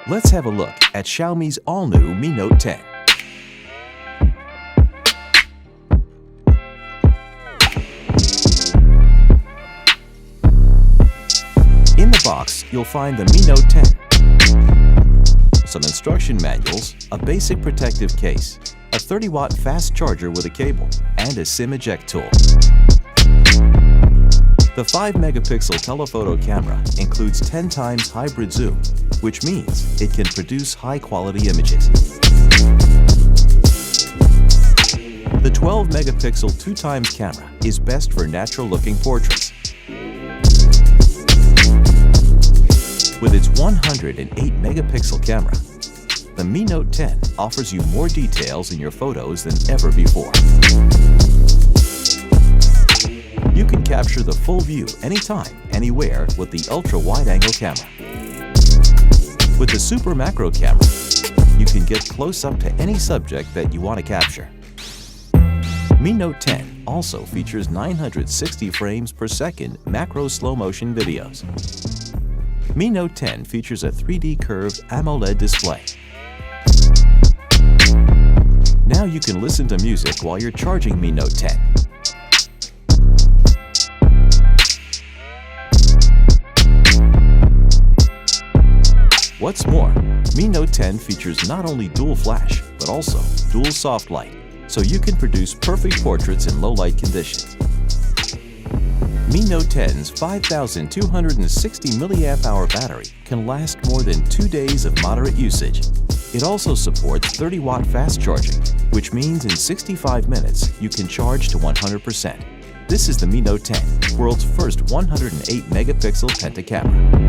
Let's have a look at Xiaomi's all-new Mi Note 10. In the box, you'll find the Mi Note 10, some instruction manuals, a basic protective case, a 30-watt fast charger with a cable, and a SIM eject tool. The 5-megapixel telephoto camera includes 10 times hybrid zoom, which means it can produce high-quality images. The 12-megapixel 2x camera is best for natural-looking portraits. With its 108-megapixel camera, the Mi Note 10 offers you more details in your photos than ever before. You can capture the full view anytime, anywhere with the ultra-wide-angle camera. With the super macro camera, you can get close up to any subject that you want to capture. Mi Note 10 also features 960 frames per second macro slow-motion videos. Mi Note 10 features a 3D curved AMOLED display. Now you can listen to music while you're charging Mi Note 10. What's more, Mi Note 10 features not only dual flash, but also dual soft light, so you can produce perfect portraits in low-light conditions. Mi Note 10's 5,260 mAh battery can last more than 2 days of moderate usage. It also supports 30-watt fast charging, which means in 65 minutes you can charge to 100%. This is the Mi Note 10, world's first 108-megapixel penta camera.